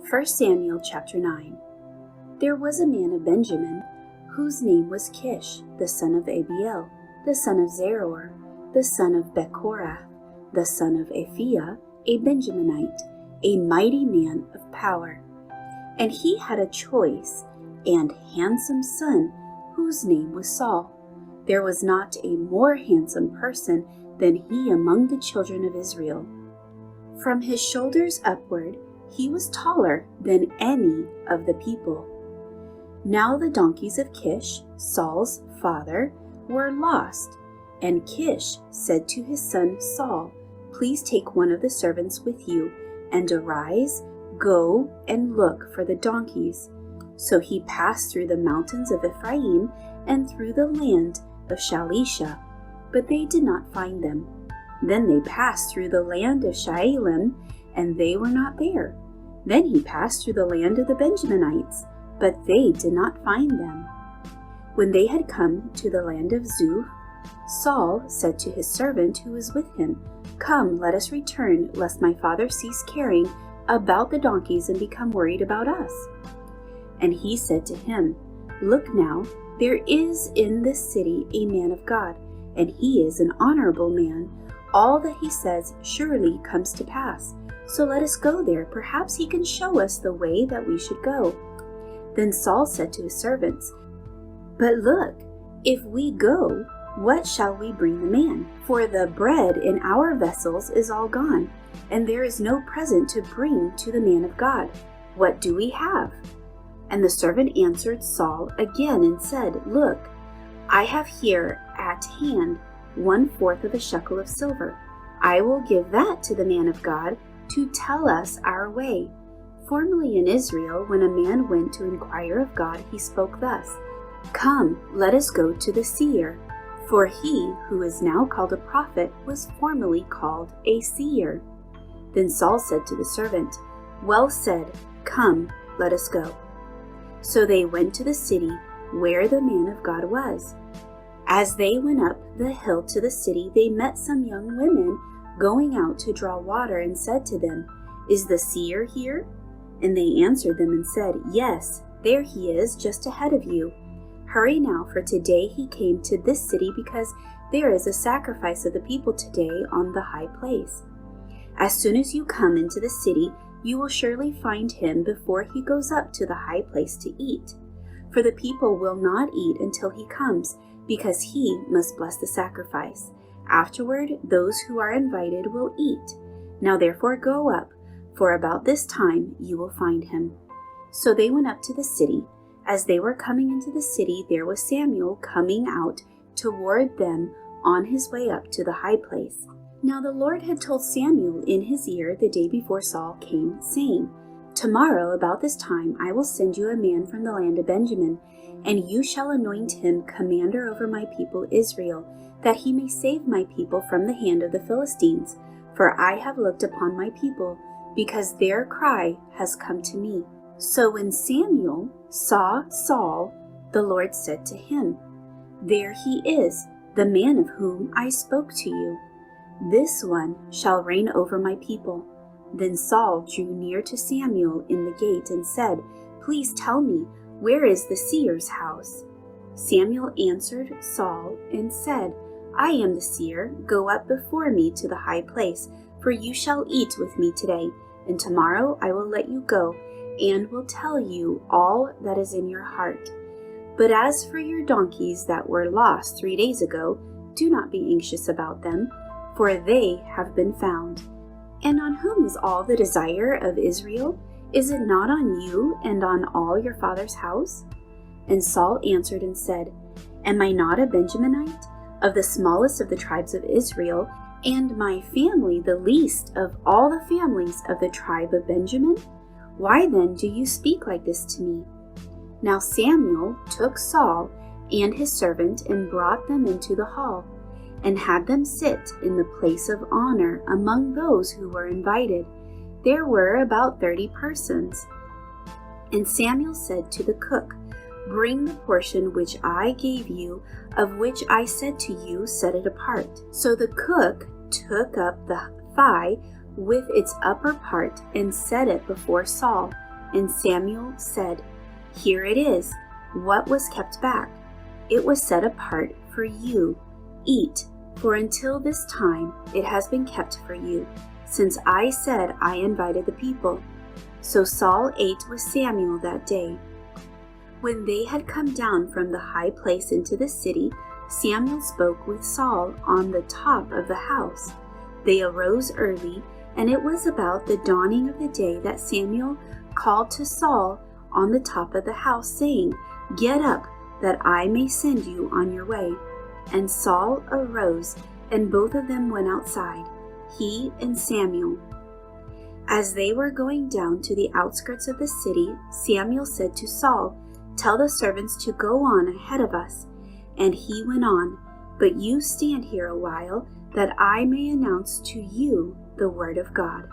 1 Samuel chapter 9. There was a man of Benjamin, whose name was Kish, the son of Abiel, the son of Zeror, the son of Bechorath, the son of Aphiah, a Benjaminite, a mighty man of power. And he had a choice and handsome son, whose name was Saul. There was not a more handsome person than he among the children of Israel. From his shoulders upward, he was taller than any of the people. Now the donkeys of Kish, Saul's father, were lost, and Kish said to his son Saul, "Please take one of the servants with you, and arise, go and look for the donkeys." So he passed through the mountains of Ephraim and through the land of Shalisha, but they did not find them. Then they passed through the land of Shaalim, and they were not there. Then he passed through the land of the Benjaminites, but they did not find them. When they had come to the land of Zuph, Saul said to his servant who was with him, "Come, let us return, lest my father cease caring about the donkeys and become worried about us." And he said to him, "Look now, there is in this city a man of God, and he is an honorable man. All that he says surely comes to pass. So let us go there. Perhaps he can show us the way that we should go." Then Saul said to his servants, "But look, if we go, what shall we bring the man? For the bread in our vessels is all gone, and there is no present to bring to the man of God. What do we have?" And the servant answered Saul again and said, "Look, I have here at hand 1/4 of a shekel of silver. I will give that to the man of God to tell us our way." Formerly in Israel, when a man went to inquire of God, he spoke thus, "Come, let us go to the seer." For he who is now called a prophet was formerly called a seer. Then Saul said to the servant, "Well said, come, let us go." So they went to the city where the man of God was. As they went up the hill to the city, they met some young women going out to draw water, and said to them, "Is the seer here?" And they answered them and said, "Yes, there he is, just ahead of you. Hurry now, for today he came to this city because there is a sacrifice of the people today on the high place. As soon as you come into the city, you will surely find him before he goes up to the high place to eat. For the people will not eat until he comes, because he must bless the sacrifice. Afterward, those who are invited will eat. Now therefore go up, for about this time you will find him." So they went up to the city. As they were coming into the city, there was Samuel coming out toward them on his way up to the high place. Now the Lord had told Samuel in his ear the day before Saul came, saying, "Tomorrow about this time I will send you a man from the land of Benjamin, and you shall anoint him commander over my people Israel, that he may save my people from the hand of the Philistines. For I have looked upon my people, because their cry has come to me." So when Samuel saw Saul, the Lord said to him, "There he is, the man of whom I spoke to you. This one shall reign over my people." Then Saul drew near to Samuel in the gate and said, "Please tell me, where is the seer's house?" Samuel answered Saul and said, "I am the seer. Go up before me to the high place, for you shall eat with me today, and tomorrow I will let you go, and will tell you all that is in your heart. But as for your donkeys that were lost 3 days ago, do not be anxious about them, for they have been found. And on whom is all the desire of Israel? Is it not on you and on all your father's house?" And Saul answered and said, "Am I not a Benjaminite, of the smallest of the tribes of Israel, and my family the least of all the families of the tribe of Benjamin? Why then do you speak like this to me?" Now Samuel took Saul and his servant and brought them into the hall, and had them sit in the place of honor among those who were invited. There were about 30 persons. And Samuel said to the cook, "Bring the portion which I gave you, of which I said to you, set it apart." So the cook took up the thigh with its upper part and set it before Saul, And Samuel said, "Here it is. What was kept back? It was set apart for you. Eat, for until this time it has been kept for you, since I said I invited the people." So Saul ate with Samuel that day. When they had come down from the high place into the city, Samuel spoke with Saul on the top of the house. They arose early, and it was about the dawning of the day that Samuel called to Saul on the top of the house, saying, "Get up, that I may send you on your way." And Saul arose, and both of them went outside, he and Samuel. As they were going down to the outskirts of the city, Samuel said to Saul, "Tell the servants to go on ahead of us." And he went on, "But you stand here a while, that I may announce to you the word of God."